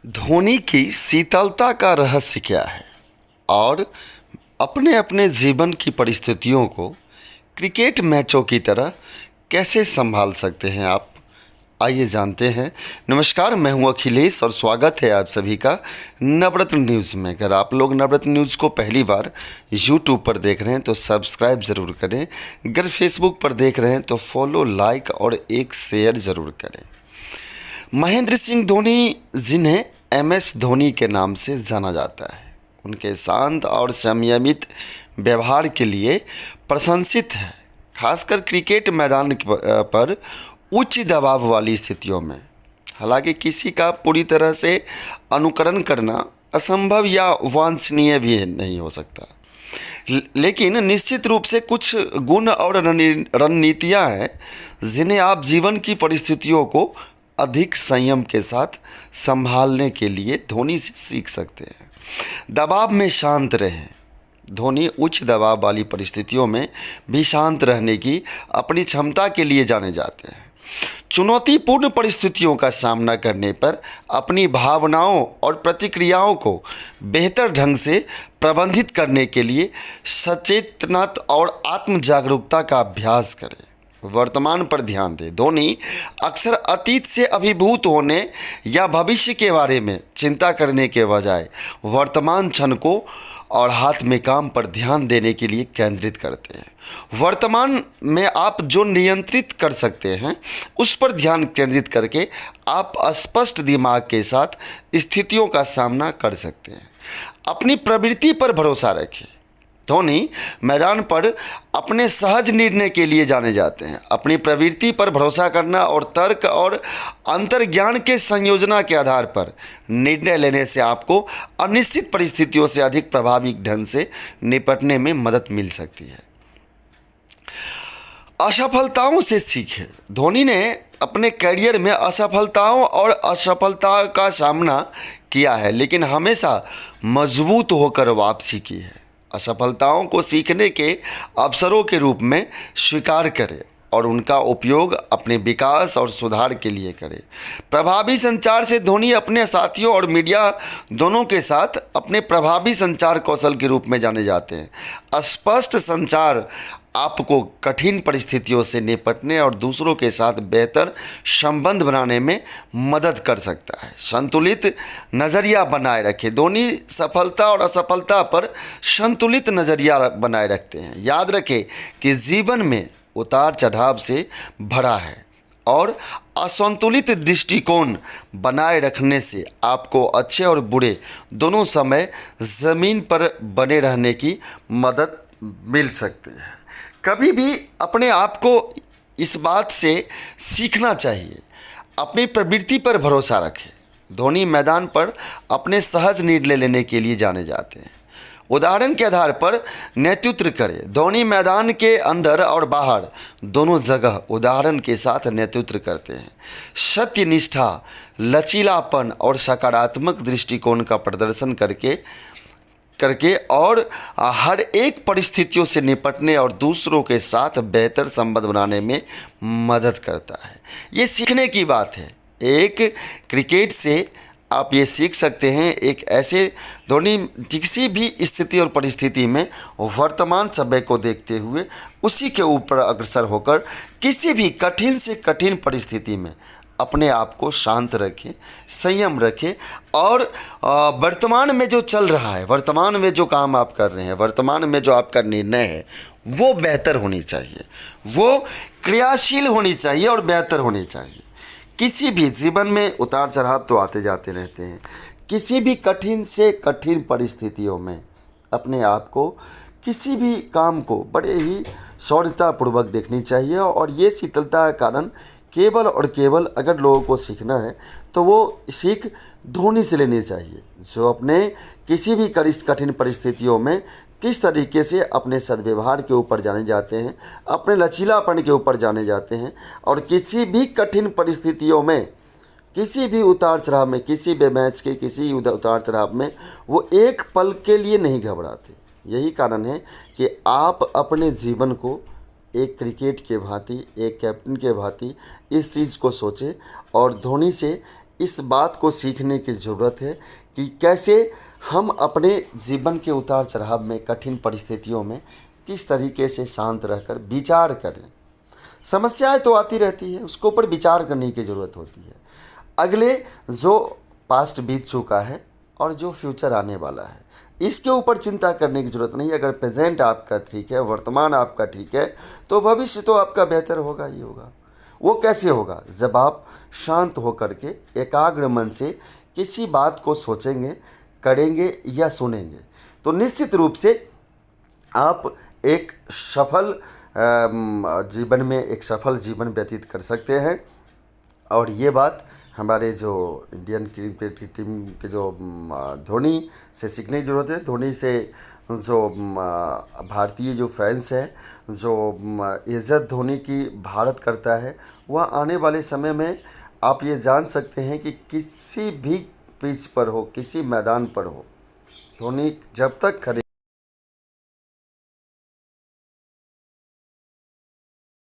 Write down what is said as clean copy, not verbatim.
धोनी की शीतलता का रहस्य क्या है और अपने अपने जीवन की परिस्थितियों को क्रिकेट मैचों की तरह कैसे संभाल सकते हैं आप? आइए जानते हैं। नमस्कार, मैं हूं अखिलेश और स्वागत है आप सभी का नवरत्न न्यूज़ में। अगर आप लोग नवरत्न न्यूज़ को पहली बार यूट्यूब पर देख रहे हैं तो सब्सक्राइब ज़रूर करें। अगर फेसबुक पर देख रहे हैं तो फॉलो, लाइक और एक शेयर ज़रूर करें। महेंद्र सिंह धोनी, जिन्हें MS धोनी के नाम से जाना जाता है, उनके शांत और संयमित व्यवहार के लिए प्रशंसित है, खासकर क्रिकेट मैदान पर उच्च दबाव वाली स्थितियों में। हालांकि किसी का पूरी तरह से अनुकरण करना असंभव या वांछनीय भी नहीं हो सकता, लेकिन निश्चित रूप से कुछ गुण और रणनीतियाँ हैं जिन्हें आप जीवन की परिस्थितियों को अधिक संयम के साथ संभालने के लिए धोनी से सीख सकते हैं। दबाव में शांत रहें। धोनी उच्च दबाव वाली परिस्थितियों में भी शांत रहने की अपनी क्षमता के लिए जाने जाते हैं। चुनौतीपूर्ण परिस्थितियों का सामना करने पर अपनी भावनाओं और प्रतिक्रियाओं को बेहतर ढंग से प्रबंधित करने के लिए सचेतनता और आत्म जागरूकता का अभ्यास करें। वर्तमान पर ध्यान दें। धोनी अक्सर अतीत से अभिभूत होने या भविष्य के बारे में चिंता करने के बजाय वर्तमान क्षण को और हाथ में काम पर ध्यान देने के लिए केंद्रित करते हैं। वर्तमान में आप जो नियंत्रित कर सकते हैं उस पर ध्यान केंद्रित करके आप स्पष्ट दिमाग के साथ स्थितियों का सामना कर सकते हैं। अपनी प्रवृत्ति पर भरोसा रखें। धोनी मैदान पर अपने सहज निर्णय के लिए जाने जाते हैं। अपनी प्रवृत्ति पर भरोसा करना और तर्क और अंतर्ज्ञान के संयोजना के आधार पर निर्णय लेने से आपको अनिश्चित परिस्थितियों से अधिक प्रभावी ढंग से निपटने में मदद मिल सकती है। असफलताओं से सीखें। धोनी ने अपने करियर में असफलताओं और असफलता का सामना किया है, लेकिन हमेशा मजबूत होकर वापसी की है। असफलताओं को सीखने के अवसरों के रूप में स्वीकार करें और उनका उपयोग अपने विकास और सुधार के लिए करें। प्रभावी संचार से धोनी अपने साथियों और मीडिया दोनों के साथ अपने प्रभावी संचार कौशल के रूप में जाने जाते हैं। स्पष्ट संचार आपको कठिन परिस्थितियों से निपटने और दूसरों के साथ बेहतर संबंध बनाने में मदद कर सकता है। संतुलित नज़रिया बनाए रखें। धोनी सफलता और असफलता पर संतुलित नज़रिया बनाए रखते हैं। याद रखें कि जीवन में उतार चढ़ाव से भरा है और असंतुलित दृष्टिकोण बनाए रखने से आपको अच्छे और बुरे दोनों समय ज़मीन पर बने रहने की मदद मिल सकती है। कभी भी अपने आप को इस बात से सीखना चाहिए। अपनी प्रवृत्ति पर भरोसा रखें। धोनी मैदान पर अपने सहज निर्णय लेने के लिए जाने जाते हैं। उदाहरण के आधार पर नेतृत्व करें। धोनी मैदान के अंदर और बाहर दोनों जगह उदाहरण के साथ नेतृत्व करते हैं। सत्यनिष्ठा, लचीलापन और सकारात्मक दृष्टिकोण का प्रदर्शन करके और हर एक परिस्थितियों से निपटने और दूसरों के साथ बेहतर संबंध बनाने में मदद करता है। ये सीखने की बात है। एक क्रिकेट से आप ये सीख सकते हैं। एक ऐसे धोनी किसी भी स्थिति और परिस्थिति में वर्तमान समय को देखते हुए उसी के ऊपर अग्रसर होकर किसी भी कठिन से कठिन परिस्थिति में अपने आप को शांत रखें, संयम रखें और वर्तमान में जो चल रहा है, वर्तमान में जो काम आप कर रहे हैं, वर्तमान में जो आपका निर्णय है वो बेहतर होनी चाहिए, वो क्रियाशील होनी चाहिए और बेहतर होनी चाहिए। किसी भी जीवन में उतार चढ़ाव तो आते जाते रहते हैं। किसी भी कठिन से कठिन परिस्थितियों में अपने आप को, किसी भी काम को बड़े ही शौर्यतापूर्वक देखनी चाहिए और ये शीतलता का कारण केवल और केवल अगर लोगों को सीखना है तो वो सीख धोनी से लेनी चाहिए, जो अपने किसी भी कठिन परिस्थितियों में किस तरीके से अपने सद्व्यवहार के ऊपर जाने जाते हैं, अपने लचीलापन के ऊपर जाने जाते हैं और किसी भी कठिन परिस्थितियों में, किसी भी उतार चढ़ाव में, किसी भी मैच के किसी उतार चढ़ाव में वो एक पल के लिए नहीं घबराते। यही कारण है कि आप अपने जीवन को एक क्रिकेट के भांति, एक कैप्टन के भांति इस चीज़ को सोचें और धोनी से इस बात को सीखने की ज़रूरत है कि कैसे हम अपने जीवन के उतार चढ़ाव में, कठिन परिस्थितियों में किस तरीके से शांत रहकर विचार करें। समस्याएं तो आती रहती है, उसके ऊपर विचार करने की ज़रूरत होती है। अगले जो पास्ट बीत चुका है और जो फ्यूचर आने वाला है, इसके ऊपर चिंता करने की ज़रूरत नहीं है। अगर प्रेजेंट आपका ठीक है, वर्तमान आपका ठीक है, तो भविष्य तो आपका बेहतर होगा ही होगा। वो कैसे होगा? जब आप शांत होकर के एकाग्र मन से किसी बात को सोचेंगे, करेंगे या सुनेंगे, तो निश्चित रूप से आप एक सफल जीवन में एक सफल जीवन व्यतीत कर सकते हैं। और ये बात हमारे जो इंडियन क्रिकेट टीम के जो धोनी से सीखने की ज़रूरत है। धोनी से जो भारतीय जो फैंस हैं, जो इज़्ज़त धोनी की भारत करता है, वह आने वाले समय में आप ये जान सकते हैं कि किसी भी पिच पर हो, किसी मैदान पर हो, धोनी जब तक खड़े